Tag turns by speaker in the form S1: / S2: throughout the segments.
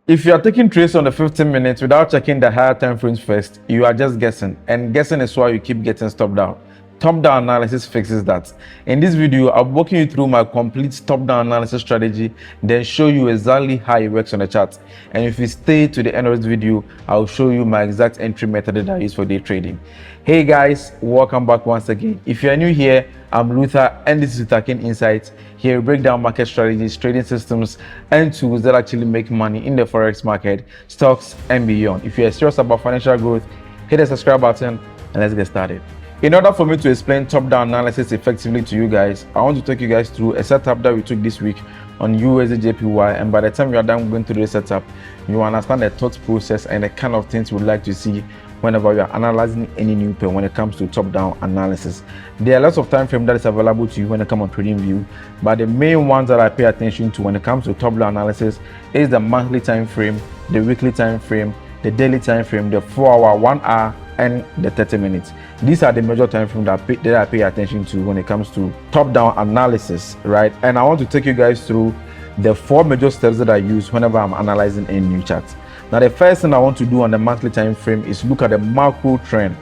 S1: If you are taking trades on the 15 minutes without checking the higher time frames first, you are just guessing, and guessing is why you keep getting stopped out. Top-down analysis fixes that. In this video, I'll walk you through my complete top-down analysis strategy, then show you exactly how it works on the chart. And if you stay to the end of this video, I'll show you my exact entry method that I use for day trading. Hey guys, welcome back once again. If you're new here, I'm Luther, and this is Luther King Insights. Here we break down market strategies, trading systems, and tools that actually make money in the Forex market, stocks, and beyond. If you're serious about financial growth, hit the subscribe button and let's get started. In order for me to explain top-down analysis effectively to you guys, I want to take you guys through a setup that we took this week on USD/JPY, and by the time you are done going through the setup, you will understand the thought process and the kind of things you would like to see whenever you are analyzing any new pair when it comes to top-down analysis. There are lots of time frame that is available to you when it comes on TradingView, but the main ones that I pay attention to when it comes to top-down analysis is the monthly time frame, the weekly time frame, the daily time frame, the 4-hour, 1 hour, and the 30 minutes. These are the major time frames that I pay attention to when it comes to top-down analysis, right? And I want to take you guys through the 4 major steps that I use whenever I'm analyzing a new chart. Now, the first thing I want to do on the monthly time frame is look at the macro trend.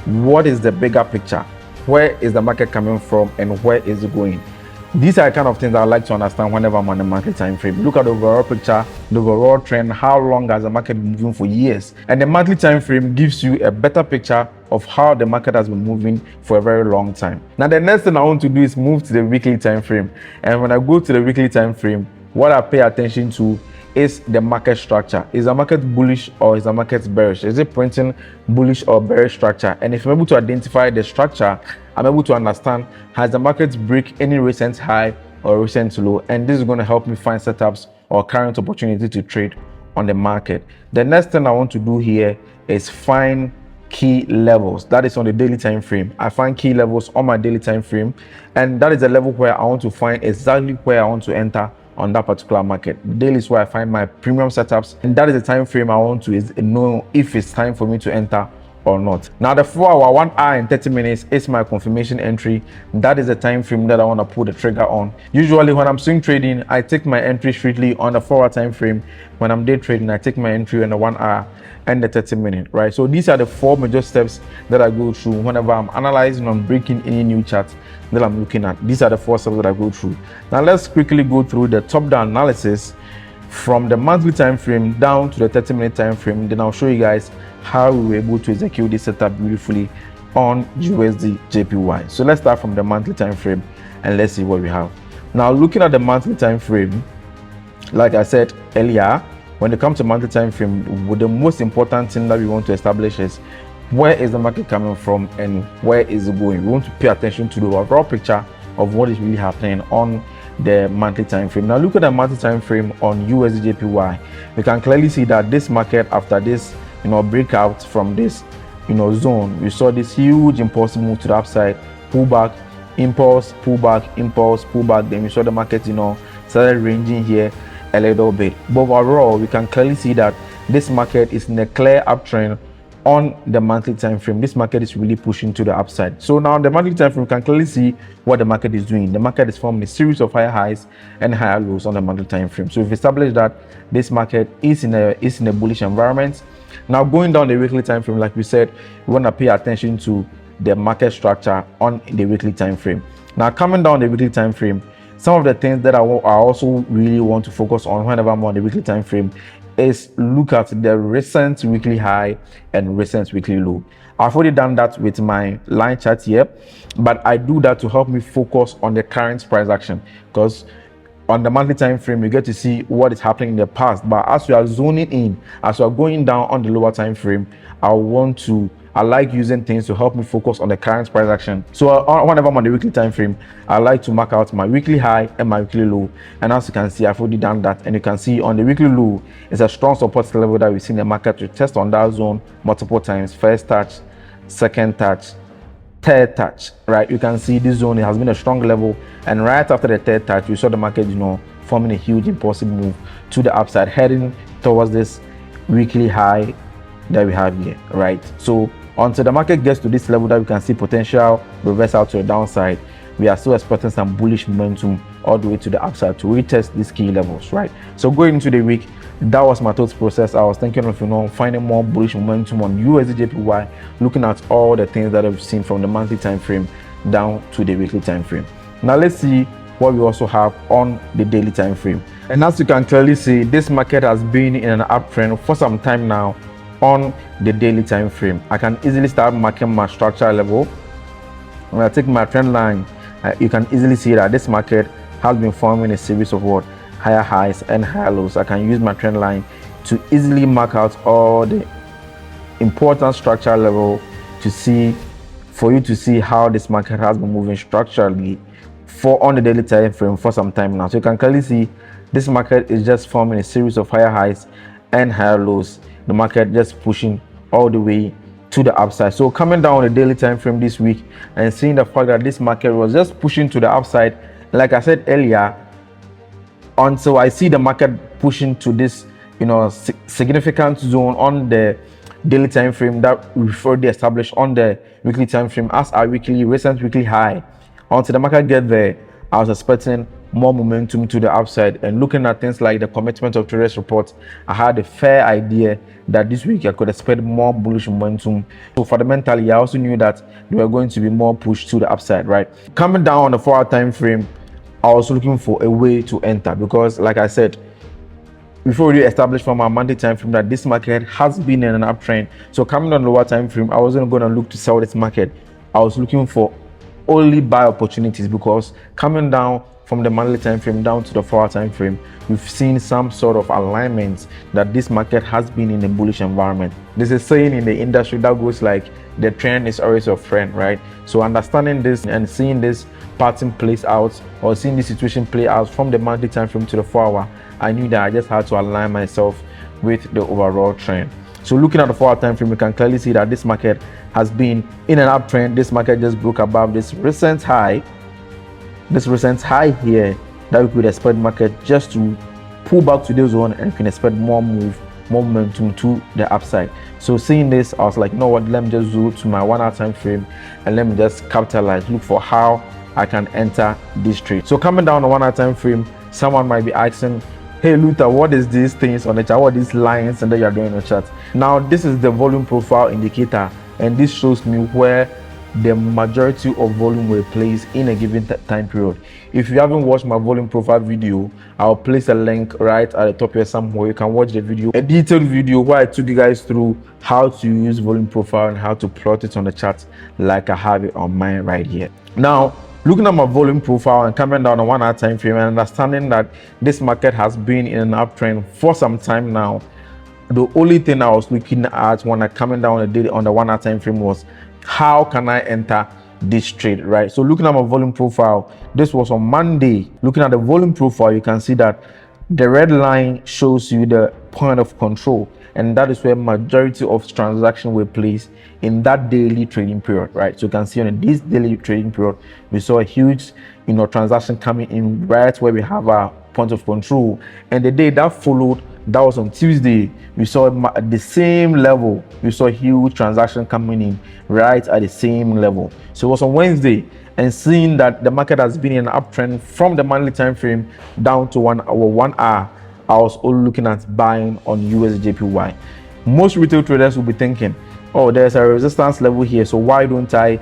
S1: What is the bigger picture? Where is the market coming from and where is it going? These are the kind of things I like to understand whenever I'm on the monthly time frame. Look at the overall picture, the overall trend, how long has the market been moving for years. And the monthly time frame gives you a better picture of how the market has been moving for a very long time. Now, the next thing I want to do is move to the weekly time frame. And when I go to the weekly time frame, what I pay attention to is the market structure. Is the market bullish or is the market bearish? Is it printing bullish or bearish structure? And if I'm able to identify the structure, I'm able to understand, has the market break any recent high or recent low? And this is going to help me find setups or current opportunity to trade on the market. The next thing I want to do here is find key levels. That is on the daily time frame. I find key levels on my daily time frame, and that is a level where I want to find exactly where I want to enter on that particular market. Daily is where I find my premium setups, and that is the time frame I want to know if it's time for me to enter or not. Now, the 4-hour, 1 hour, and 30 minutes is my confirmation entry. That is the time frame that I want to pull the trigger on. Usually when I'm swing trading, I take my entry strictly on the 4-hour time frame. When I'm day trading, I take my entry on the 1 hour and the 30 minute, right? So these are the 4 major steps that I go through whenever I'm analyzing or breaking any new chart that I'm looking at. These are the 4 steps that I go through. Now let's quickly go through the top-down analysis from the monthly time frame down to the 30-minute time frame. Then I'll show you guys how we were able to execute this setup beautifully on USD/JPY. So let's start from the monthly time frame and let's see what we have. Now, looking at the monthly time frame, like I said earlier, when it comes to monthly time frame, the most important thing that we want to establish is where is the market coming from and where is it going. We want to pay attention to the overall picture of what is really happening on the monthly time frame. Now look at the monthly time frame on USD/JPY. You can clearly see that this market, after this breakout from this zone, we saw this huge impulse move to the upside, pullback, impulse, pullback, impulse, pullback. Then we saw the market started ranging here a little bit, but overall we can clearly see that this market is in a clear uptrend on the monthly time frame. This market is really pushing to the upside. So now the monthly time frame, we can clearly see what the market is doing. The market is forming a series of higher highs and higher lows on the monthly time frame. So we've established that this market is in a bullish environment. Now going down the weekly time frame, like we said, we want to pay attention to the market structure on the weekly time frame. Now coming down the weekly time frame, some of the things that I also really want to focus on whenever I'm on the weekly time frame is look at the recent weekly high and recent weekly low. I've already done that with my line chart here, but I do that to help me focus on the current price action, because on the monthly time frame you get to see what is happening in the past, but as you are zoning in, as you are going down on the lower time frame, I like using things to help me focus on the current price action. So whenever I'm on the weekly time frame, I like to mark out my weekly high and my weekly low. And as you can see, I've already done that. And you can see on the weekly low, it's a strong support level that we've seen the market to test on that zone multiple times. First touch, second touch, third touch, right? You can see this zone has been a strong level. And right after the third touch, we saw the market, forming a huge impulsive move to the upside, heading towards this weekly high that we have here, right? So until the market gets to this level that we can see potential reversal to the downside, we are still expecting some bullish momentum all the way to the upside to retest these key levels, right? So going into the week, that was my thought process. I was thinking of finding more bullish momentum on USDJPY, looking at all the things that I've seen from the monthly time frame down to the weekly time frame. Now let's see what we also have on the daily time frame. And as you can clearly see, this market has been in an uptrend for some time now on the daily time frame. I can easily start marking my structure level. When I take my trend line, you can easily see that this market has been forming a series of higher highs and higher lows. I can use my trend line to easily mark out all the important structure level for you to see how this market has been moving structurally on the daily time frame for some time now. So you can clearly see this market is just forming a series of higher highs and higher lows. The market just pushing all the way to the upside. So coming down on the daily time frame this week and seeing the fact that this market was just pushing to the upside, like I said earlier, until I see the market pushing to this significant zone on the daily time frame that we've already established on the weekly time frame as our recent weekly high. Until the market get there, I was expecting more momentum to the upside. And looking at things like the commitment of traders report, I had a fair idea that this week I could expect more bullish momentum. So fundamentally, I also knew that there were going to be more push to the upside, right? Coming down on the 4-hour time frame, I was looking for a way to enter because, like I said, we've already established from our Monday time frame that this market has been in an uptrend. So coming on the lower time frame, I wasn't going to look to sell this market. I was looking for only buy opportunities because coming down from the monthly time frame down to the 4-hour time frame, we've seen some sort of alignment that this market has been in a bullish environment. There's a saying in the industry that goes like, the trend is always your friend, right? So understanding this and seeing this pattern plays out, or seeing this situation play out from the monthly time frame to the 4-hour, I knew that I just had to align myself with the overall trend. So looking at the 4-hour time frame, we can clearly see that this market has been in an uptrend. This market just broke above this recent high here that we could expect market just to pull back to this zone, and we can expect more momentum to the upside. So seeing this, I was like, you know what, let me just zoom to my 1-hour time frame and let me just capitalize, look for how I can enter this trade. So coming down the 1-hour time frame, someone might be asking, hey Luther, what is these things on the chart? What are these lines and that you are doing on the chart? Now this is the volume profile indicator, and this shows me where the majority of volume will place in a given time period. If you haven't watched my volume profile video, I'll place a link right at the top here somewhere. You can watch the video, a detailed video where I took you guys through how to use volume profile and how to plot it on the chart like I have it on mine right here. Now looking at my volume profile and coming down on 1-hour time frame and understanding that this market has been in an uptrend for some time now, the only thing I was looking at when I coming down on the 1-hour time frame was, how can I enter this trade, right? So looking at my volume profile, this was on Monday. Looking at the volume profile, you can see that the red line shows you the point of control, and that is where majority of transactions were placed in that daily trading period, right? So you can see on this daily trading period, we saw a huge transaction coming in right where we have our point of control. And the day that followed, that was on Tuesday, we saw at the same level, we saw a huge transaction coming in right at the same level. So it was on Wednesday, and seeing that the market has been in an uptrend from the monthly time frame down to 1 hour, I was only looking at buying on USDJPY. Most retail traders will be thinking, oh, there's a resistance level here, so why don't I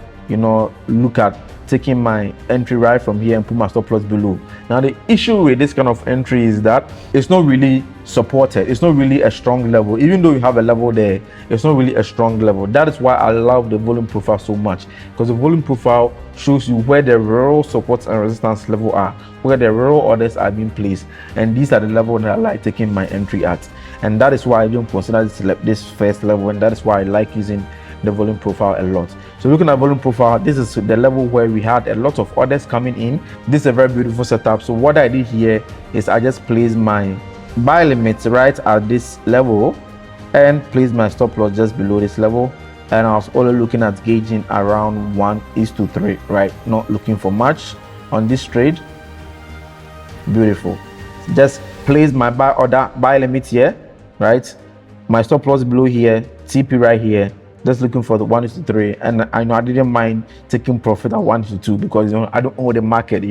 S1: look at taking my entry right from here and put my stop loss below. Now the issue with this kind of entry is that it's not really supported. It's not really a strong level. Even though you have a level there, it's not really a strong level. That is why I love the volume profile so much, because the volume profile shows you where the real support and resistance level are, where the real orders are being placed, and these are the level that I like taking my entry at. And that is why I don't consider this first level, and that is why I like using the volume profile a lot. So looking at volume profile, this is the level where we had a lot of orders coming in. This is a very beautiful setup. So what I did here is I just placed my buy limits right at this level and placed my stop loss just below this level, and I was only looking at gauging around 1:3, right? Not looking for much on this trade. Beautiful. Just place my buy limit here, right? My stop loss below here, TP right here, just looking for the 1:3, and I know I didn't mind taking profit at 1:2 because I don't own the market,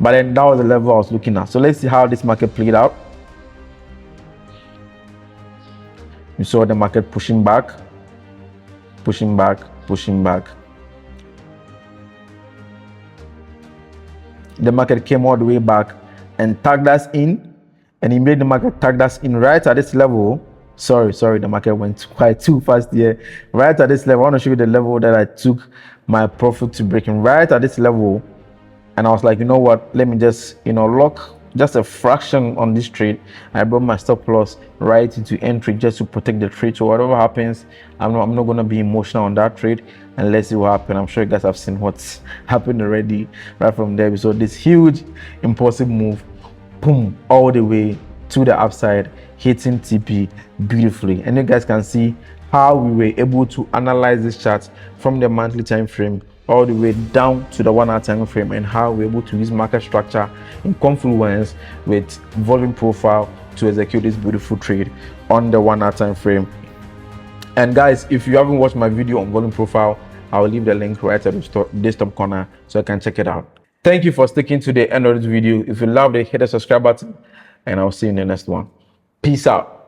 S1: but then that was the level I was looking at. So let's see how this market played out. You saw the market pushing back, pushing back, pushing back. The market came all the way back and tagged us in, and he made the market tag us in right at this level. Sorry, the market went quite too fast here. Right at this level, I want to show you the level that I took my profit to break in, right at this level. And I was like, you know what, let me just lock just a fraction on this trade. I brought my stop loss right into entry just to protect the trade. So whatever happens, I'm not going to be emotional on that trade, and let's see what happens. I'm sure you guys have seen what's happened already right from there. So this huge impulsive move, boom, all the way to the upside, hitting TP beautifully. And you guys can see how we were able to analyze this chart from the monthly time frame all the way down to the 1 hour time frame, and how we're able to use market structure in confluence with volume profile to execute this beautiful trade on the 1 hour time frame. And guys, if you haven't watched my video on volume profile, I'll leave the link right at the desktop corner so you can check it out. Thank you for sticking to the end of this video. If you loved it, hit the subscribe button, and I'll see you in the next one. Peace out.